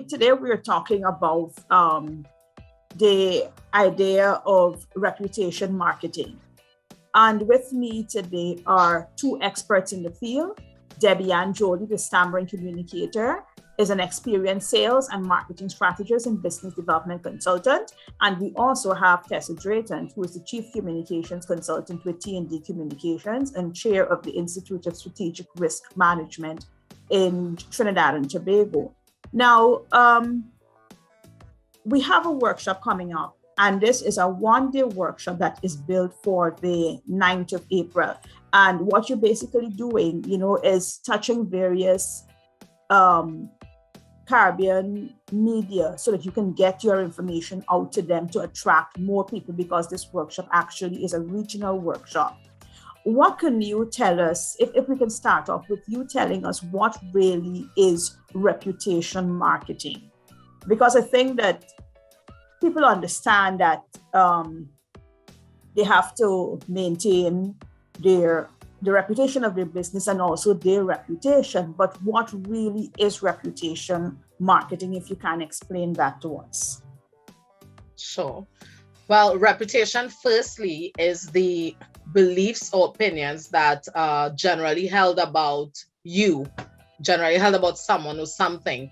today we're talking about the idea of reputation marketing. And with me today are two experts in the field. Debbie Ann Jody, the stammering communicator, is an experienced sales and marketing strategist and business development consultant. And we also have Tessa Drayton, who is the chief communications consultant with T&D Communications and chair of the Institute of Strategic Risk Management in Trinidad and Tobago. Now, we have a workshop coming up, and this is a one-day workshop that is built for the 9th of April. And what you're basically doing, is touching various Caribbean media so that you can get your information out to them to attract more people, because this workshop actually is a regional workshop. What can you tell us, if we can start off with you telling us what really is reputation marketing? Because I think that people understand that they have to maintain the reputation of their business and also their reputation. But what really is reputation marketing, if you can explain that to us? Sure. Well, reputation, firstly, is the beliefs or opinions that are generally held about you, generally held about someone or something.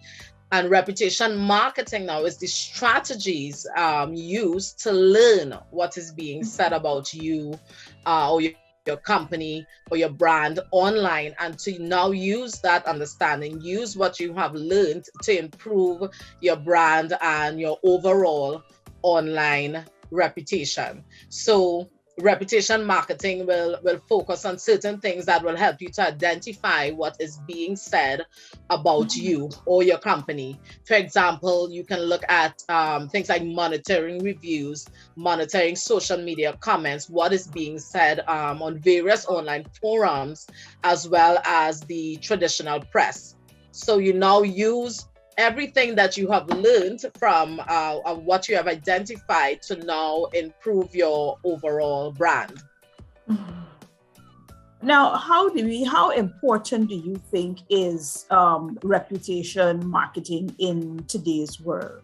And reputation marketing now is the strategies used to learn what is being said about you or your company or your brand online, and to now use that understanding, use what you have learned to improve your brand and your overall online reputation. So reputation marketing will focus on certain things that will help you to identify what is being said about you or your company. For example, you can look at things like monitoring reviews, monitoring social media comments, what is being said on various online forums, as well as the traditional press. So you now use everything that you have learned from what you have identified to now improve your overall brand. Now, how important do you think is reputation marketing in today's world?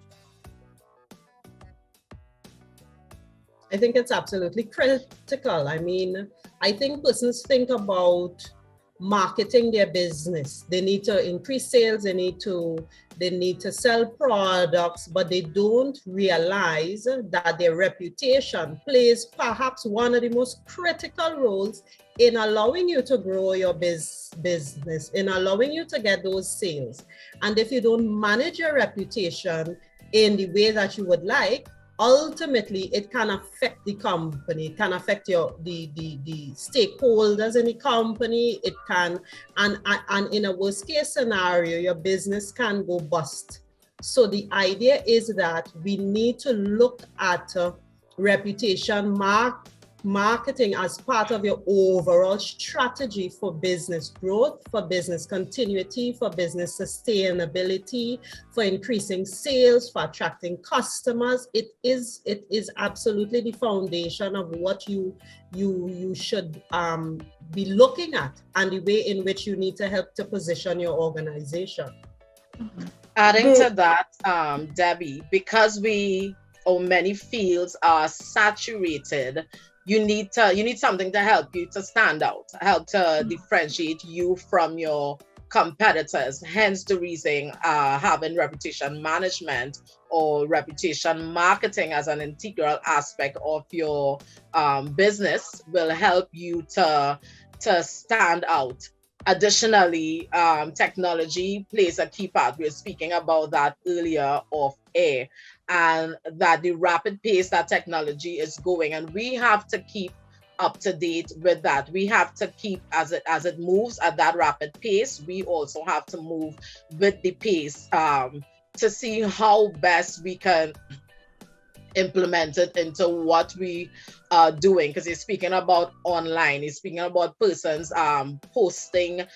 I think it's absolutely critical. I mean, I think persons think about marketing their business. They need to increase sales, they need to sell products, but they don't realize that their reputation plays perhaps one of the most critical roles in allowing you to grow your business, in allowing you to get those sales. And if you don't manage your reputation in the way that you would like, ultimately it can affect the company, it can affect the stakeholders in the company. It can, and in a worst case scenario, your business can go bust. So the idea is that we need to look at reputation marketing as part of your overall strategy for business growth, for business continuity, for business sustainability, for increasing sales, for attracting customers. It is absolutely the foundation of what you should be looking at, and the way in which you need to help to position your organization. Adding to that, Debbie, because many fields are saturated, you need something to help you to stand out, help to differentiate you from your competitors. Hence the reason having reputation management or reputation marketing as an integral aspect of your business will help you to stand out. Additionally, technology plays a key part. We were speaking about that earlier off air, and that the rapid pace that technology is going, and we have to keep up to date with that. We have to keep, as it moves at that rapid pace, we also have to move with the pace to see how best we can implement it into what we are doing. Because he's speaking about online, he's speaking about persons posting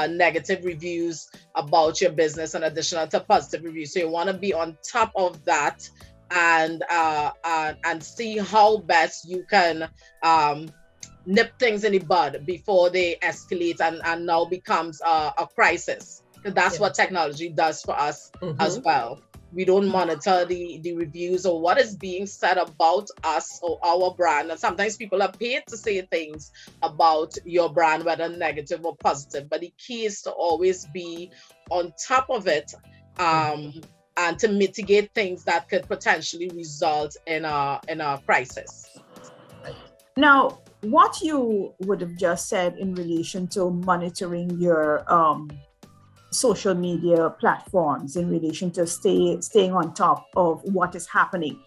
negative reviews about your business in addition to positive reviews. So you want to be on top of that and see how best you can nip things in the bud before they escalate and now becomes a crisis. That's what technology does for us as well. We don't monitor the reviews or what is being said about us or our brand. And sometimes people are paid to say things about your brand, whether negative or positive. But the key is to always be on top of it, and to mitigate things that could potentially result in a crisis. Now, what you would have just said in relation to monitoring your social media platforms in relation to staying on top of what is happening.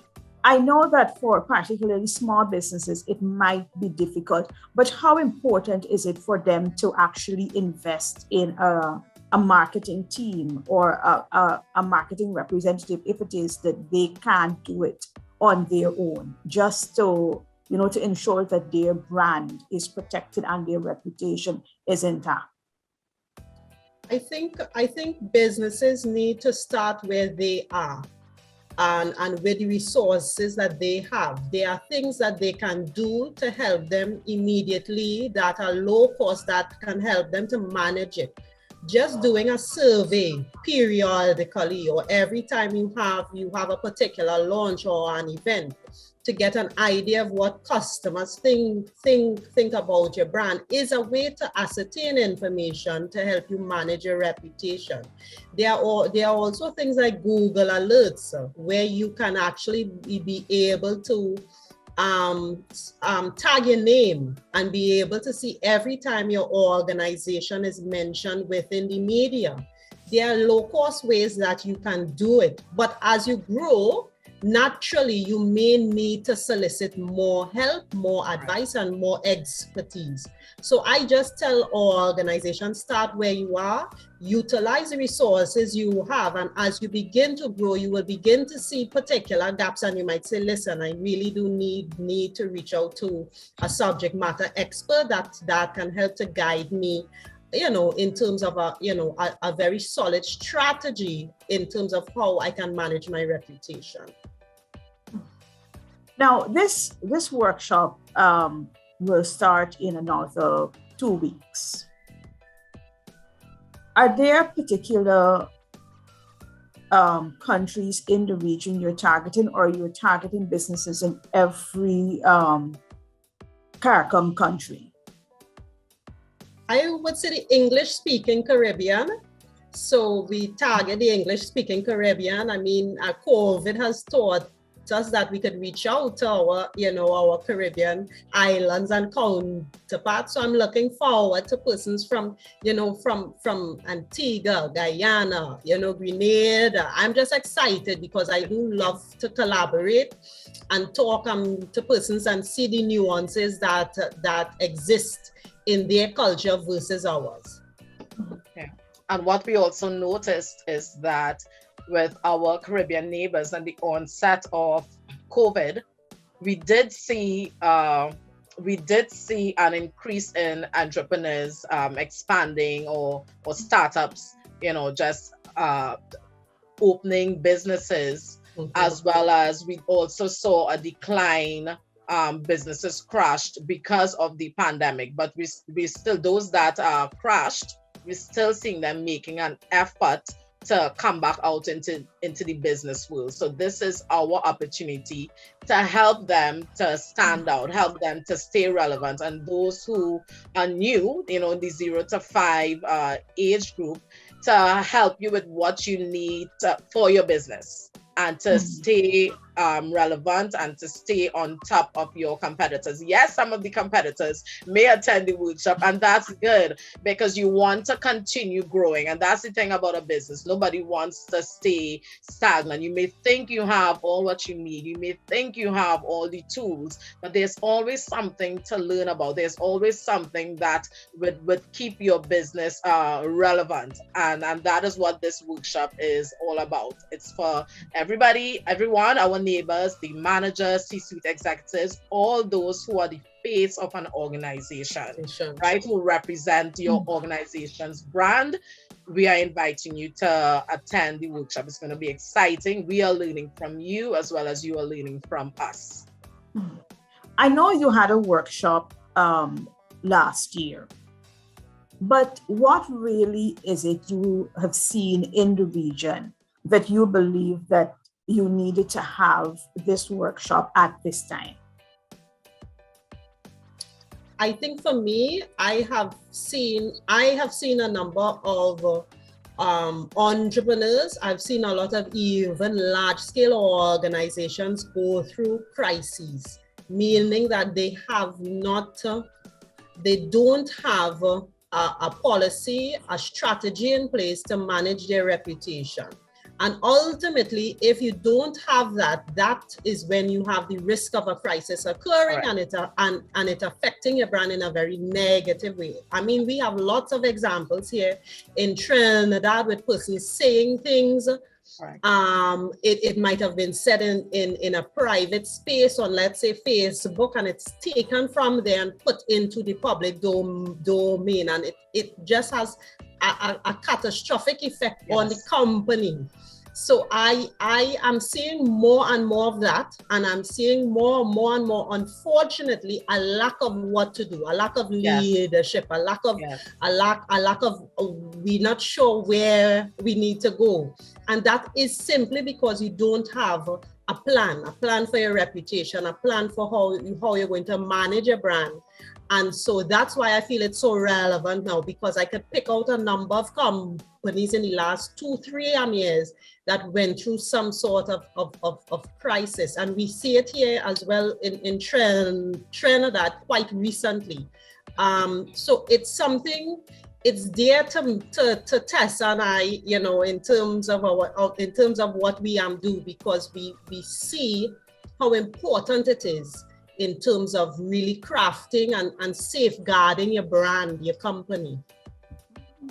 I know that for particularly small businesses, it might be difficult, but how important is it for them to actually invest in a marketing team or a marketing representative if it is that they can't do it on their own, just to to ensure that their brand is protected and their reputation is intact? I think businesses need to start where they are and with the resources that they have. There are things that they can do to help them immediately that are low cost that can help them to manage it. Just doing a survey periodically or every time you have a particular launch or an event to get an idea of what customers think about your brand is a way to ascertain information to help you manage your reputation. There are also things like Google Alerts where you can actually be able to tag your name and be able to see every time your organization is mentioned within the media. There are low-cost ways that you can do it, but as you grow, naturally, you may need to solicit more help, more advice, and more expertise. So I just tell all organizations, start where you are, utilize the resources you have, and as you begin to grow, you will begin to see particular gaps, and you might say, listen, I really do need to reach out to a subject matter expert that can help to guide me, in terms of a very solid strategy in terms of how I can manage my reputation. Now, this workshop will start in another 2 weeks. Are there particular countries in the region you're targeting, or you're targeting businesses in every CARICOM country? I would say the English-speaking Caribbean. So we target the English-speaking Caribbean. I mean, COVID has taught us that we could reach out to our Caribbean islands and counterparts. So I'm looking forward to persons from Antigua, Guyana, Grenada. I'm just excited because I do love to collaborate and talk to persons and see the nuances that exist in their culture versus ours. Okay. And what we also noticed is that with our Caribbean neighbors and the onset of COVID, we did see an increase in entrepreneurs expanding or startups, just opening businesses, as well as we also saw a decline. Businesses crashed because of the pandemic, but we still, those that crashed, we're still seeing them making an effort to come back out into the business world. So this is our opportunity to help them to stand out, help them to stay relevant. And those who are new, the 0 to 5 age group, to help you with what you need for your business and to stay relevant and to stay on top of your competitors. Yes, some of the competitors may attend the workshop, and that's good because you want to continue growing. And that's the thing about a business. Nobody wants to stay stagnant. You may think you have all what you need. You may think you have all the tools, but there's always something to learn about. There's always something that would keep your business relevant. And that is what this workshop is all about. It's for everybody, everyone, our neighbors, the managers, C-suite executives, all those who are the face of an organization, right? Who represent your organization's brand. We are inviting you to attend the workshop. It's going to be exciting. We are learning from you as well as you are learning from us. I know you had a workshop last year. But what really is it you have seen in the region that you believe that you needed to have this workshop at this time? I think for me, I have seen a number of entrepreneurs. I've seen a lot of even large scale organizations go through crises, meaning that they don't have a policy, a strategy in place to manage their reputation. And ultimately, if you don't have that, that is when you have the risk of a crisis occurring, right, and it affecting your brand in a very negative way. I mean, we have lots of examples here in Trinidad with persons saying things. Right. It might have been said in a private space on, let's say, Facebook, and it's taken from there and put into the public domain, and it just has a catastrophic effect, yes, on the company. So I am seeing more and more of that, and I'm seeing more and more, unfortunately, a lack of what to do, a lack of, yes, leadership, a lack of, yes, a lack of we're not sure where we need to go. And that is simply because you don't have a plan for your reputation, a plan for how you're going to manage your brand. And so that's why I feel it's so relevant now, because I could pick out a number of companies in the last 2-3 years that went through some sort of crisis. And we see it here as well in Trinidad quite recently. So it's something, it's there to Tess and I, in terms of what we do, because we see how important it is in terms of really crafting and safeguarding your brand, your company.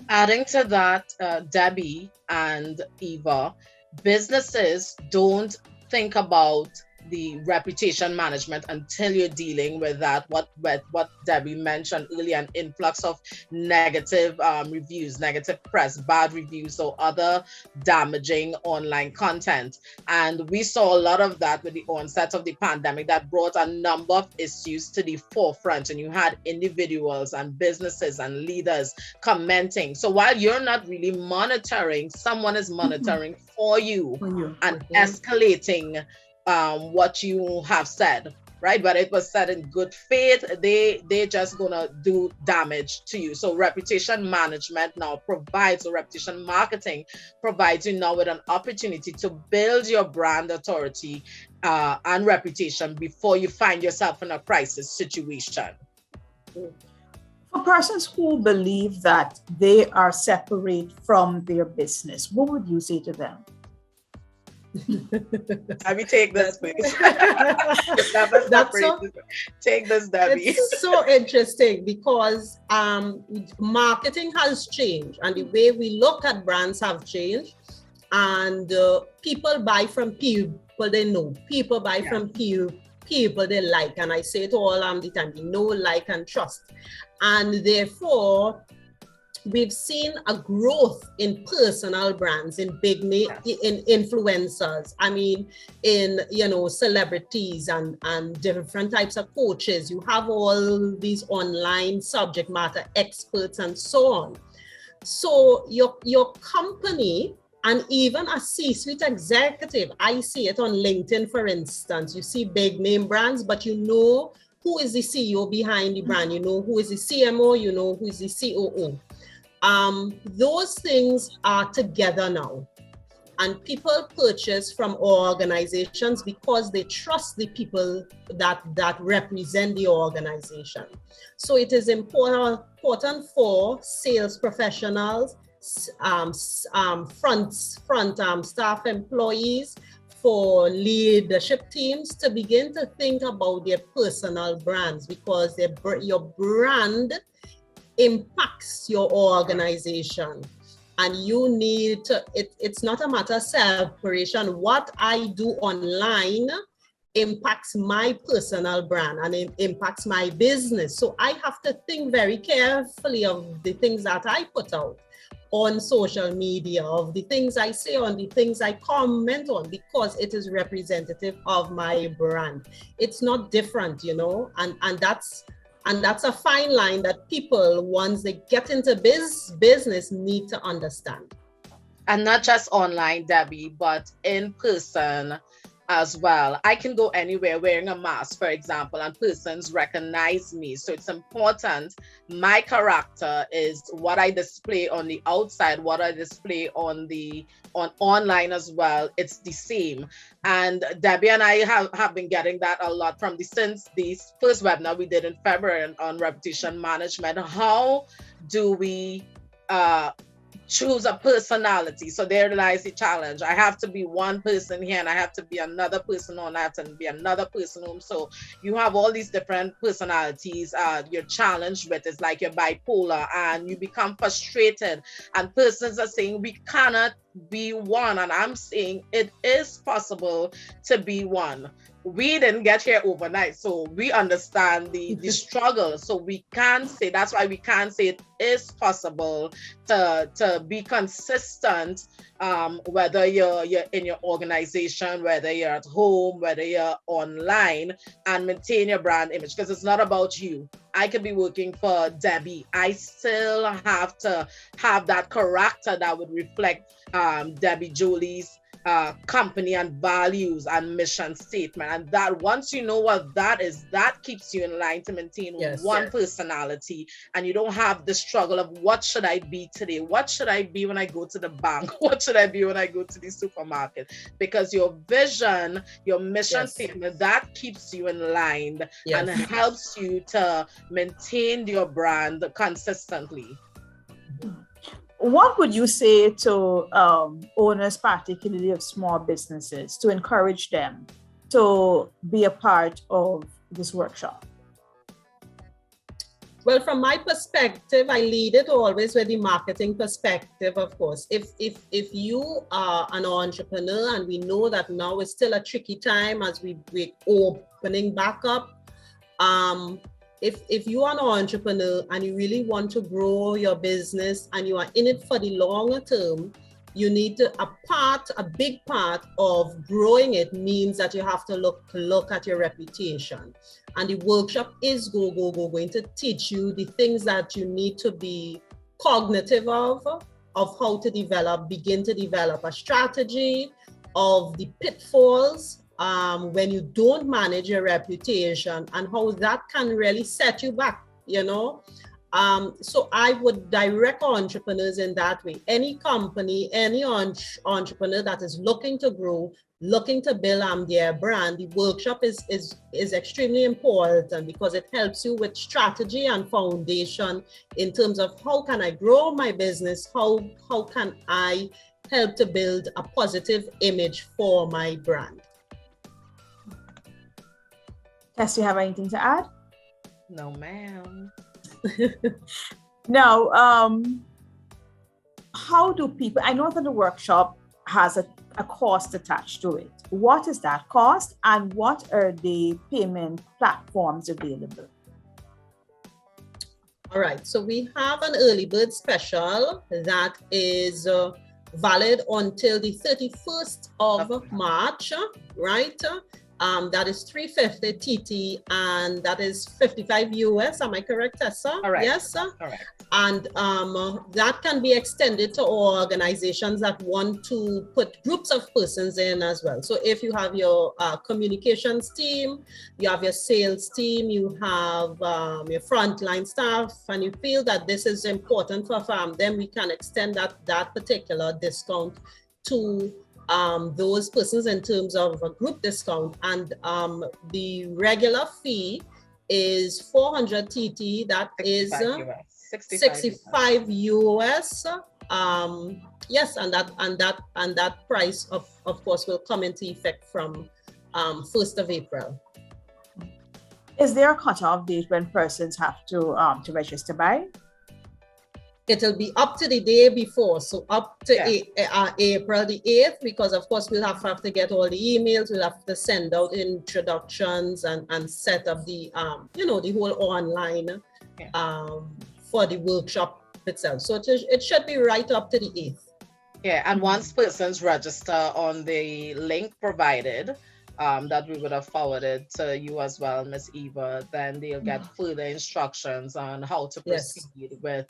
Adding to that, Debbie and Eva, businesses don't think about the reputation management until you're dealing with that, what Debbie mentioned earlier, an influx of negative reviews, negative press, bad reviews, or other damaging online content. And we saw a lot of that with the onset of the pandemic that brought a number of issues to the forefront, and you had individuals and businesses and leaders commenting. So while you're not really monitoring, someone is monitoring for you and escalating what you have said, right? But it was said in good faith. They just gonna do damage to you. So reputation management now provides, or reputation marketing provides you now with an opportunity to build your brand authority and reputation before you find yourself in a crisis situation. For persons who believe that they are separate from their business, what would you say to them? Let me take this, please. Take this, Debbie. It's so interesting because marketing has changed, and the way we look at brands have changed, and people buy from people they know. People buy from people they like, and I say it all the time: know, like, and trust. And therefore, we've seen a growth in personal brands, in big in influencers. I mean, in celebrities and different types of coaches. You have all these online subject matter experts and so on. So your company, and even a C-suite executive, I see it on LinkedIn, for instance. You see big name brands, but who is the CEO behind the brand? You know who is the CMO? You know who is the COO? Those things are together now, and people purchase from organizations because they trust the people that represent the organization. So it is important for sales professionals, front staff employees, for leadership teams to begin to think about their personal brands, because your brand impacts your organization, and you need to, it's not a matter of separation. What I do online impacts my personal brand, and it impacts my business. So I have to think very carefully of the things that I put out on social media, of the things I say, on the things I comment on, because it is representative of my brand. It's not different, and that's And that's a fine line that people, once they get into business, need to understand. And not just online, Debbie, but in person as well. I can go anywhere wearing a mask, for example, and persons recognize me. So it's important. My character is what I display on the outside, what I display on online as well. It's the same. And Debbie and I have been getting that a lot since the first webinar we did in February on reputation management. How do we choose a personality? So there lies the challenge. I have to be one person here, and I have to be another person on that, and be another person home. So you have all these different personalities. You're challenged with. It's like you're bipolar, and you become frustrated. And persons are saying we cannot be one, and I'm saying it is possible to be one. We didn't get here overnight, so we understand the struggle. So we can say, that's why we can say it is possible to be consistent, whether you're in your organization, whether you're at home, whether you're online, and maintain your brand image, because it's not about you. I could be working for Debbie. I still have to have that character that would reflect Debbie Jolie's company and values and mission statement. And that, once you know what that is, that keeps you in line to maintain one personality, and you don't have the struggle of what should I be today? What should I be when I go to the bank? What should I be when I go to the supermarket? Because your vision, your mission statement, that keeps you in line and helps you to maintain your brand consistently. What would you say to owners, particularly of small businesses, to encourage them to be a part of this workshop? Well, from my perspective, I lead it always with the marketing perspective, of course. If you are an entrepreneur, and we know that now is still a tricky time as we're opening back up, if you are an entrepreneur and you really want to grow your business and you are in it for the longer term, you need to, a big part of growing it means that you have to look at your reputation. And the workshop is going to teach you the things that you need to be cognitive of how to begin to develop a strategy, of the pitfalls when you don't manage your reputation, and how that can really set you back, So I would direct entrepreneurs in that way. Any company, any entrepreneur that is looking to grow, looking to build their brand, the workshop is extremely important, because it helps you with strategy and foundation in terms of how can I grow my business, how can I help to build a positive image for my brand. Tess, do you have anything to add? No, ma'am. Now, how do people, I know that the workshop has a cost attached to it. What is that cost, and what are the payment platforms available? All right, so we have an early bird special that is valid until the 31st of March, right? That is $350 TT, and that is $55 US. Am I correct, Tessa? Correct. Yes. Correct. And that can be extended to organizations that want to put groups of persons in as well. So if you have your communications team, you have your sales team, you have your frontline staff, and you feel that this is important for then we can extend that particular discount to those persons in terms of a group discount. And the regular fee is 400 TT. That is 65 US. Yes, and that price of course will come into effect from 1st of April. Is there a cutoff date when persons have to register by? It'll be up to the day before, so up to April the 8th, because of course we'll have to get all the emails, we'll have to send out introductions and set up the the whole online for the workshop itself. So it should be right up to the 8th. Yeah, and once persons register on the link provided, that we would have forwarded to you as well, Miss Eva. Then they'll get further instructions on how to Yes. proceed with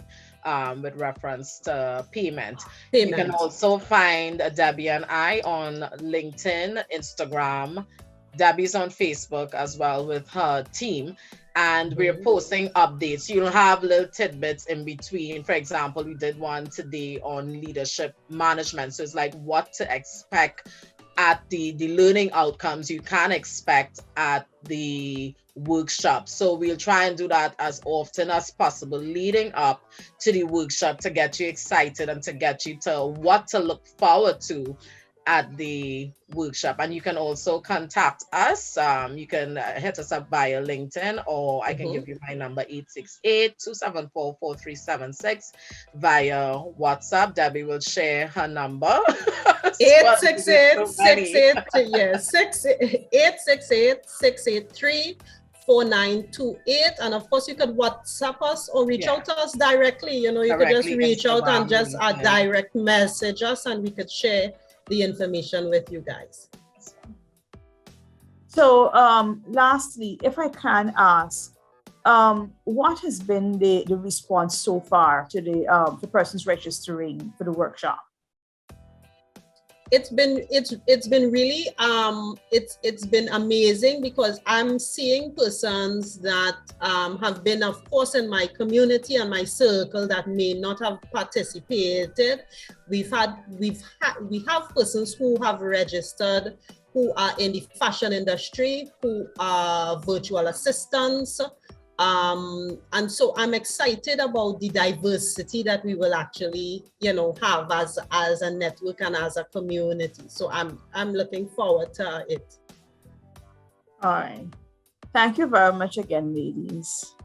reference to payment. You can Payment. also find Debbie and I on LinkedIn, Instagram. Debbie's on Facebook as well with her team. And we're posting updates. You'll have little tidbits in between. For example, we did one today on leadership management. So it's like what to expect at the learning outcomes you can expect at the workshop. So we'll try and do that as often as possible leading up to the workshop to get you excited and to get you to what to look forward to at the workshop. And you can also contact us. You can hit us up via LinkedIn, or I can give you my number, 868-274-4376, via WhatsApp. Debbie will share her number. 868-683, yes, 868-683-4928. And of course, you could WhatsApp us or reach out to us directly. You know, you could just reach out and just direct message us, and we could share the information with you guys. So lastly, if I can ask, what has been the response so far to the persons registering for the workshop? It's been really it's been amazing, because I'm seeing persons that have been, of course, in my community and my circle that may not have participated. We have persons who have registered, who are in the fashion industry, who are virtual assistants. And so I'm excited about the diversity that we will actually, have as a network and as a community. So I'm looking forward to it. All right. Thank you very much again, ladies.